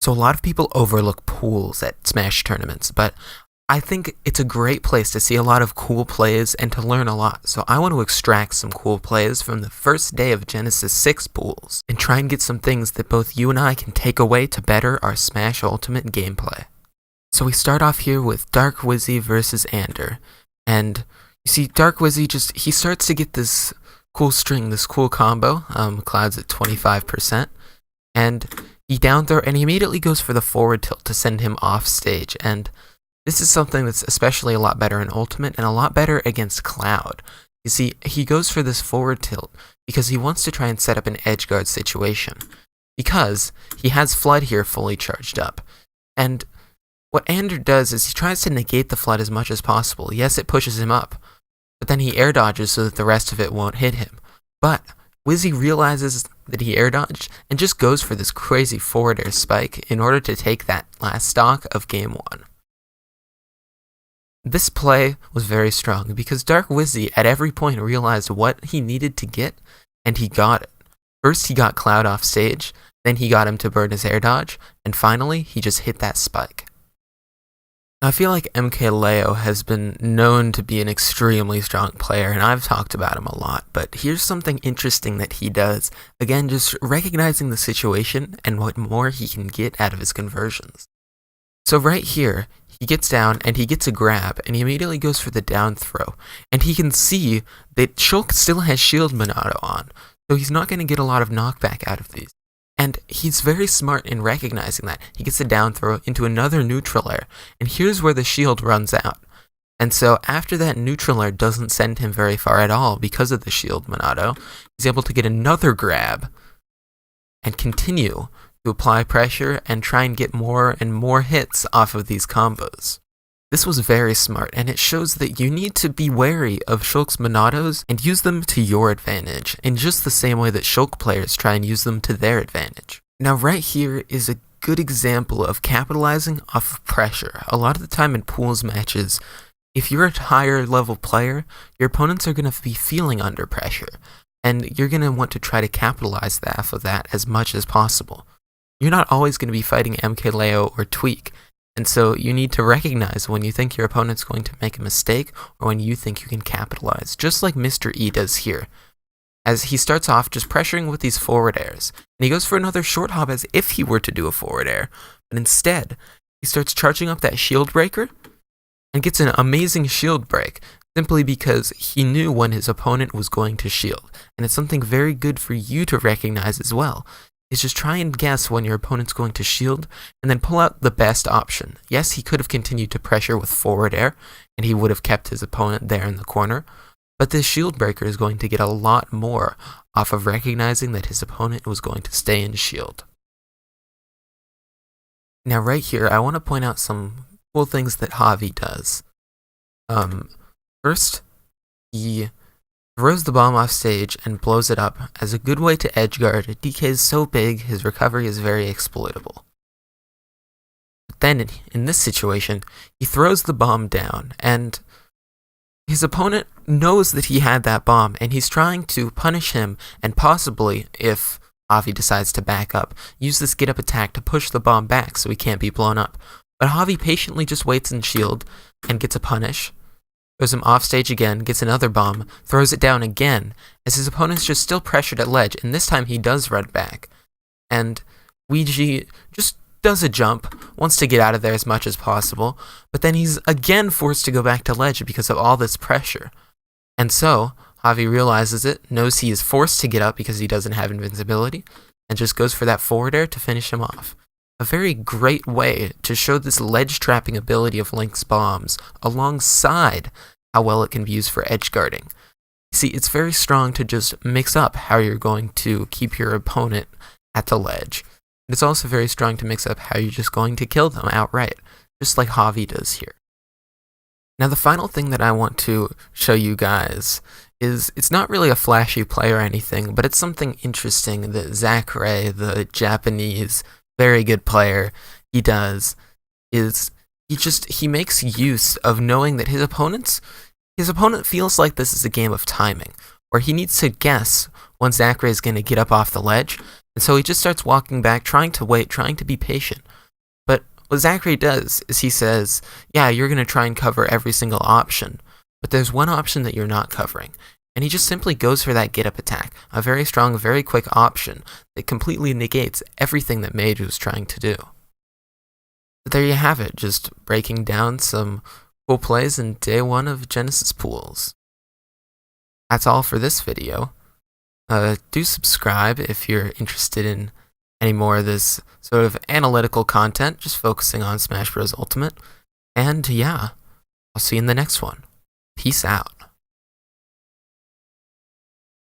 So a lot of people overlook pools at Smash tournaments, but I think it's a great place to see a lot of cool plays and to learn a lot. So I want to extract some cool plays from the first day of Genesis 6 pools and try and get some things that both you and I can take away to better our Smash Ultimate gameplay. So we start off here with DarkWizzy versus Ander. And you see DarkWizzy he starts to get this cool string, this cool combo, clouds at 25%. And he down throw, and he immediately goes for the forward tilt to send him off stage. And this is something that's especially a lot better in Ultimate and a lot better against Cloud. You see, he goes for this forward tilt because he wants to try and set up an edge guard situation. Because he has Flood here fully charged up. And what Ander does is he tries to negate the Flood as much as possible. Yes, it pushes him up, but then he air dodges so that the rest of it won't hit him. But Wizzy realizes that he air dodged and just goes for this crazy forward air spike in order to take that last stock of game 1. This play was very strong because DarkWizzy at every point realized what he needed to get, and he got it. First he got Cloud off stage, then he got him to burn his air dodge, and finally he just hit that spike. I feel like Alejo has been known to be an extremely strong player, and I've talked about him a lot, but here's something interesting that he does. Again, just recognizing the situation and what more he can get out of his conversions. So right here, he gets down and he gets a grab, and he immediately goes for the down throw, and he can see that Shulk still has Shield Monado on, so he's not going to get a lot of knockback out of these. And he's very smart in recognizing that. He gets a down throw into another neutral air, and here's where the shield runs out. And so after that neutral air doesn't send him very far at all because of the shield Monado, he's able to get another grab and continue to apply pressure and try and get more and more hits off of these combos. This was very smart, and it shows that you need to be wary of Shulk's Monados and use them to your advantage, in just the same way that Shulk players try and use them to their advantage. Now right here is a good example of capitalizing off of pressure. A lot of the time in pools matches, if you're a higher level player, your opponents are going to be feeling under pressure, and you're going to want to try to capitalize off of that as much as possible. You're not always going to be fighting Alejo or Tweak, and so you need to recognize when you think your opponent's going to make a mistake or when you think you can capitalize, just like Mr. E does here. As he starts off just pressuring with these forward airs, and he goes for another short hop as if he were to do a forward air, but instead, he starts charging up that shield breaker and gets an amazing shield break, simply because he knew when his opponent was going to shield, and it's something very good for you to recognize as well. Is just try and guess when your opponent's going to shield, and then pull out the best option. Yes, he could have continued to pressure with forward air, and he would have kept his opponent there in the corner, but this shield breaker is going to get a lot more off of recognizing that his opponent was going to stay in shield. Now right here, I want to point out some cool things that Javi does. First, he throws the bomb off stage and blows it up as a good way to edgeguard. DK is so big, his recovery is very exploitable. But then, in this situation, he throws the bomb down, and his opponent knows that he had that bomb, and he's trying to punish him, and possibly, if Javi decides to back up, use this get-up attack to push the bomb back so he can't be blown up. But Javi patiently just waits in shield and gets a punish. Throws him off stage again, gets another bomb, throws it down again, as his opponent's just still pressured at ledge, and this time he does run back. And Ouija just does a jump, wants to get out of there as much as possible, but then he's again forced to go back to ledge because of all this pressure. And so, Javi realizes it, knows he is forced to get up because he doesn't have invincibility, and just goes for that forward air to finish him off. A very great way to show this ledge trapping ability of Link's bombs, alongside how well it can be used for edge guarding. See, it's very strong to just mix up how you're going to keep your opponent at the ledge. It's also very strong to mix up how you're just going to kill them outright, just like Javi does here. Now the final thing that I want to show you guys is, it's not really a flashy play or anything, but it's something interesting that Zach Ray, the Japanese very good player, he does, is he makes use of knowing that his opponent feels like this is a game of timing, where he needs to guess when Zachary is going to get up off the ledge, And so he just starts walking back, trying to wait, trying to be patient. But what Zachary does is he says, yeah, you're going to try and cover every single option, but there's one option that you're not covering. And he just simply goes for that get-up attack, a very strong, very quick option that completely negates everything that Mage was trying to do. But there you have it, just breaking down some cool plays in day 1 of Genesis Pools. That's all for this video. Do subscribe if you're interested in any more of this sort of analytical content, just focusing on Smash Bros. Ultimate. And yeah, I'll see you in the next one. Peace out.